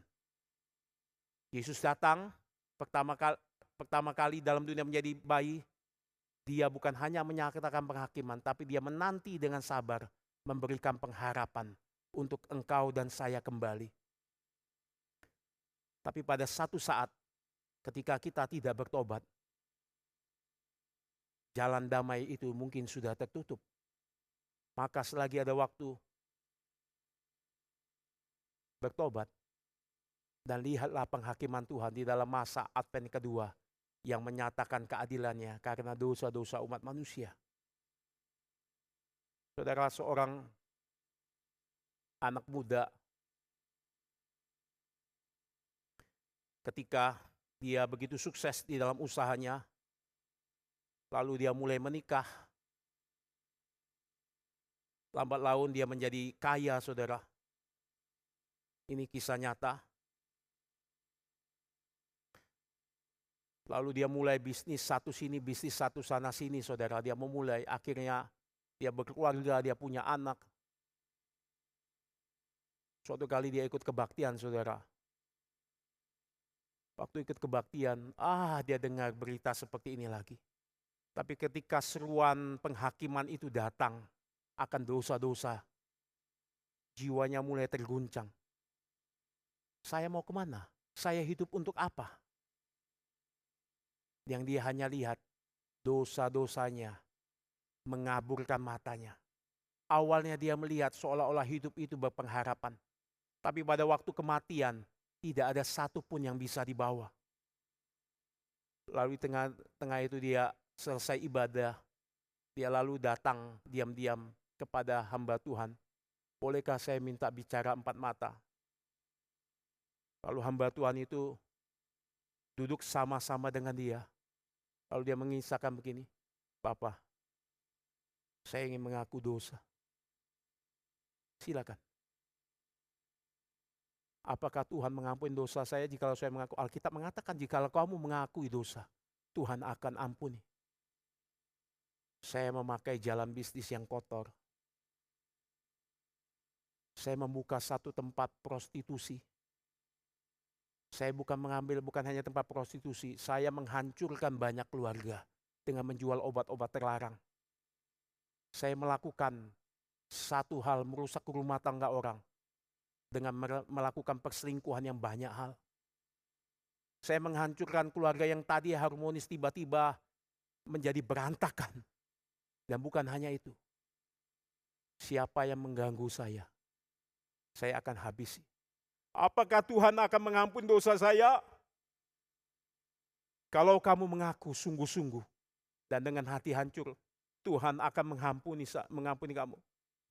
Yesus datang pertama kali dalam dunia menjadi bayi. Dia bukan hanya menyatakan penghakiman, tapi dia menanti dengan sabar memberikan pengharapan untuk engkau dan saya kembali. Tapi pada satu saat ketika kita tidak bertobat, jalan damai itu mungkin sudah tertutup. Maka selagi ada waktu, bertobat. Dan lihatlah penghakiman Tuhan di dalam masa Advent kedua yang menyatakan keadilannya karena dosa-dosa umat manusia. Saudara, seorang anak muda ketika dia begitu sukses di dalam usahanya, lalu dia mulai menikah. Lambat laun dia menjadi kaya, saudara. Ini kisah nyata. Lalu dia mulai bisnis satu sini, bisnis satu sana sini, saudara. Dia memulai, akhirnya dia berkeluarga, dia punya anak. Suatu kali dia ikut kebaktian, saudara. Waktu ikut kebaktian, dia dengar berita seperti ini lagi. Tapi ketika seruan penghakiman itu datang akan dosa-dosa, jiwanya mulai terguncang. Saya mau kemana? Saya hidup untuk apa? Yang dia hanya lihat dosa-dosanya mengaburkan matanya. Awalnya dia melihat seolah-olah hidup itu berpengharapan. Tapi pada waktu kematian, tidak ada satupun yang bisa dibawa. Lalu di tengah itu dia selesai ibadah. Dia lalu datang diam-diam kepada hamba Tuhan. Bolehkah saya minta bicara 4 mata? Lalu hamba Tuhan itu duduk sama-sama dengan dia. Lalu dia mengisahkan begini, Bapak, saya ingin mengaku dosa. Silakan. Apakah Tuhan mengampuni dosa saya jika saya mengaku? Alkitab mengatakan jika kamu mengakui dosa, Tuhan akan ampuni. Saya memakai jalan bisnis yang kotor. Saya membuka satu tempat prostitusi. Saya bukan hanya tempat prostitusi, saya menghancurkan banyak keluarga dengan menjual obat-obat terlarang. Saya melakukan satu hal, merusak rumah tangga orang dengan melakukan perselingkuhan yang banyak hal. Saya menghancurkan keluarga yang tadi harmonis tiba-tiba menjadi berantakan. Dan bukan hanya itu. Siapa yang mengganggu saya akan habisi. Apakah Tuhan akan mengampuni dosa saya? Kalau kamu mengaku sungguh-sungguh dan dengan hati hancur, Tuhan akan mengampuni kamu.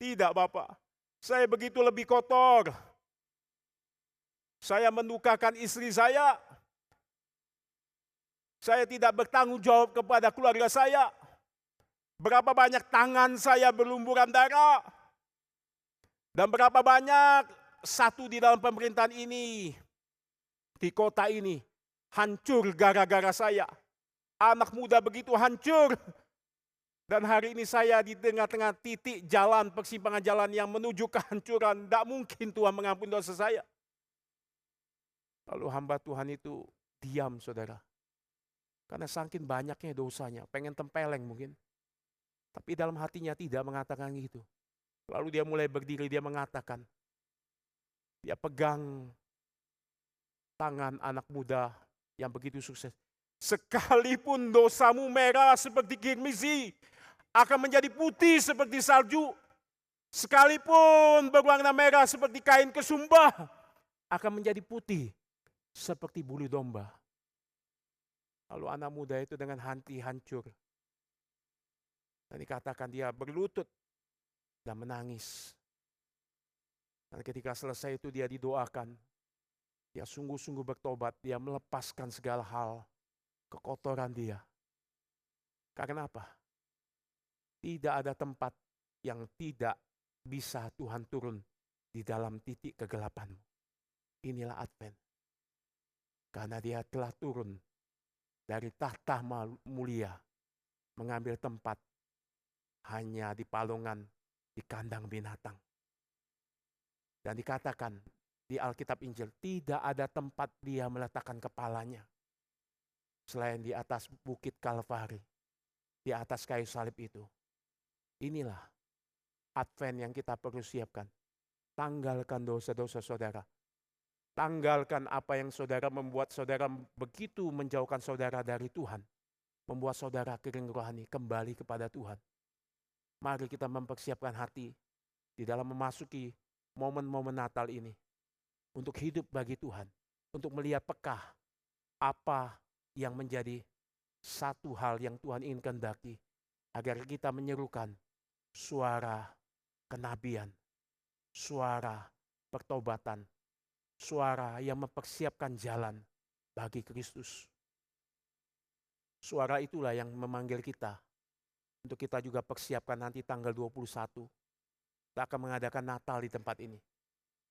Tidak, Bapak. Saya begitu lebih kotor. Saya mendukakan istri saya. Saya tidak bertanggung jawab kepada keluarga saya. Berapa banyak tangan saya berlumuran darah. Dan berapa banyak satu di dalam pemerintahan ini, di kota ini, hancur gara-gara saya. Anak muda begitu hancur. Dan hari ini saya di tengah-tengah titik jalan, persimpangan jalan yang menuju kehancuran. Tidak mungkin Tuhan mengampuni dosa saya. Lalu hamba Tuhan itu diam, saudara. Karena saking banyaknya dosanya, pengen tempeleng mungkin. Tapi dalam hatinya tidak mengatakan gitu. Lalu dia mulai berdiri, dia mengatakan, dia pegang tangan anak muda yang begitu sukses. Sekalipun dosamu merah seperti kirmizi, akan menjadi putih seperti salju. Sekalipun berwarna merah seperti kain kesumbah, akan menjadi putih seperti bulu domba. Lalu anak muda itu dengan hati hancur. Dan dikatakan dia berlutut dan menangis. Dan ketika selesai itu dia didoakan. Dia sungguh-sungguh bertobat, dia melepaskan segala hal, kekotoran dia. Karena apa? Tidak ada tempat yang tidak bisa Tuhan turun di dalam titik kegelapanmu. Inilah Advent. Karena dia telah turun dari tahta mulia, mengambil tempat hanya di palungan, di kandang binatang. Dan dikatakan di Alkitab Injil, tidak ada tempat dia meletakkan kepalanya selain di atas bukit Kalvari, di atas kayu salib itu. Inilah Advent yang kita perlu siapkan. Tanggalkan dosa-dosa saudara. Tanggalkan apa yang saudara membuat saudara begitu menjauhkan saudara dari Tuhan. Membuat saudara kering rohani, kembali kepada Tuhan. Mari kita mempersiapkan hati di dalam memasuki momen-momen Natal ini. Untuk hidup bagi Tuhan. Untuk melihat pekah apa yang menjadi satu hal yang Tuhan ingin kehendaki. Agar kita menyerukan suara kenabian, suara pertobatan, suara yang mempersiapkan jalan bagi Kristus. Suara itulah yang memanggil kita untuk kita juga persiapkan nanti tanggal 21. Kita akan mengadakan Natal di tempat ini.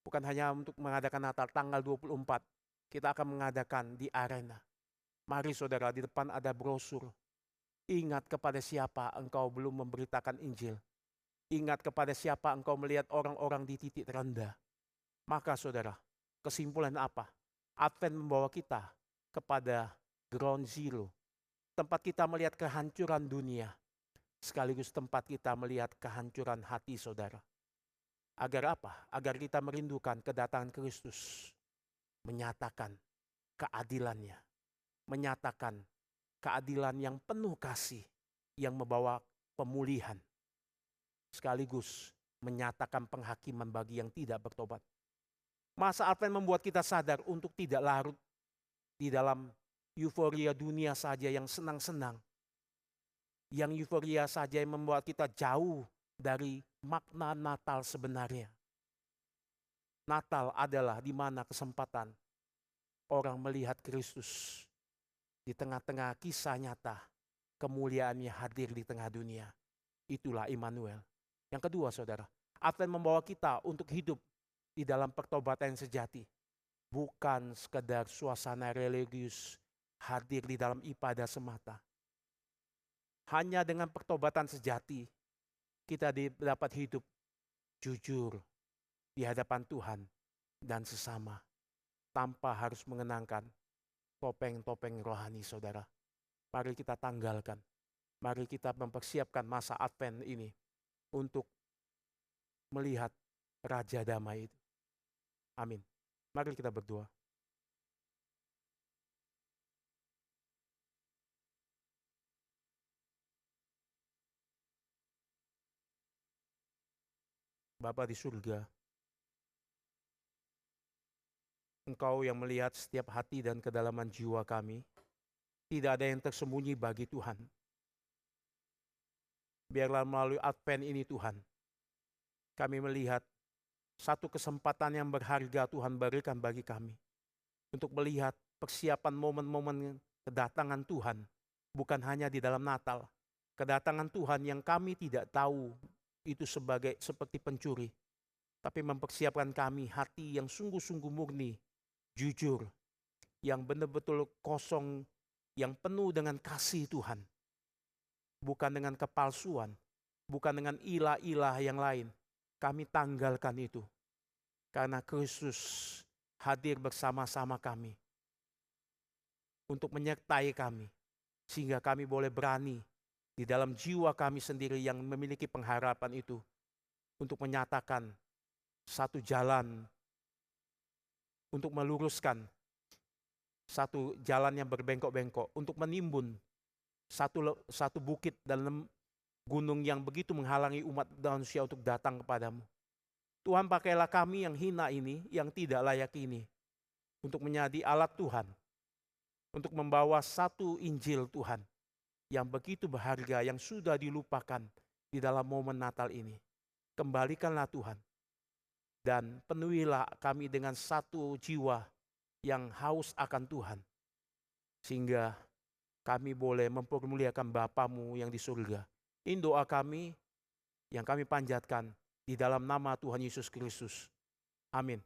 Bukan hanya untuk mengadakan Natal tanggal 24, kita akan mengadakan di arena. Mari saudara, di depan ada brosur. Ingat kepada siapa engkau belum memberitakan Injil. Ingat kepada siapa engkau melihat orang-orang di titik terendah. Maka saudara, kesimpulan apa? Advent membawa kita kepada ground zero. Tempat kita melihat kehancuran dunia. Sekaligus tempat kita melihat kehancuran hati saudara. Agar apa? Agar kita merindukan kedatangan Kristus. Menyatakan keadilannya. Menyatakan keadilan yang penuh kasih. Yang membawa pemulihan. Sekaligus menyatakan penghakiman bagi yang tidak bertobat. Masa Advent membuat kita sadar untuk tidak larut di dalam euforia dunia saja yang senang-senang. Yang euforia saja yang membuat kita jauh dari makna Natal sebenarnya. Natal adalah di mana kesempatan orang melihat Kristus di tengah-tengah kisah nyata, kemuliaannya hadir di tengah dunia. Itulah Immanuel. Yang kedua saudara, Advent membawa kita untuk hidup di dalam pertobatan yang sejati. Bukan sekedar suasana religius hadir di dalam ibadah semata. Hanya dengan pertobatan sejati, kita dapat hidup jujur di hadapan Tuhan dan sesama. Tanpa harus mengenangkan topeng-topeng rohani saudara. Mari kita tanggalkan. Mari kita mempersiapkan masa Advent ini untuk melihat Raja Damai itu. Amin. Mari kita berdoa. Bapa di surga, Engkau yang melihat setiap hati dan kedalaman jiwa kami. Tidak ada yang tersembunyi bagi Tuhan. Biarlah melalui Advent ini Tuhan, kami melihat satu kesempatan yang berharga Tuhan berikan bagi kami. Untuk melihat persiapan momen-momen kedatangan Tuhan. Bukan hanya di dalam Natal. Kedatangan Tuhan yang kami tidak tahu itu seperti pencuri. Tapi mempersiapkan kami hati yang sungguh-sungguh murni, jujur, yang benar-betul kosong, yang penuh dengan kasih Tuhan. Bukan dengan kepalsuan, bukan dengan ilah-ilah yang lain. Kami tanggalkan itu. Karena Kristus hadir bersama-sama kami. Untuk menyertai kami. Sehingga kami boleh berani di dalam jiwa kami sendiri yang memiliki pengharapan itu. Untuk menyatakan satu jalan. Untuk meluruskan satu jalan yang berbengkok-bengkok. Untuk menimbun satu bukit dalam gunung yang begitu menghalangi umat manusia untuk datang kepadamu. Tuhan, pakailah kami yang hina ini, yang tidak layak ini. Untuk menjadi alat Tuhan. Untuk membawa satu Injil Tuhan yang begitu berharga, yang sudah dilupakan di dalam momen Natal ini. Kembalikanlah Tuhan. Dan penuhilah kami dengan satu jiwa yang haus akan Tuhan. Sehingga kami boleh mempermuliakan Bapamu yang di surga. Ini doa kami yang kami panjatkan di dalam nama Tuhan Yesus Kristus. Amin.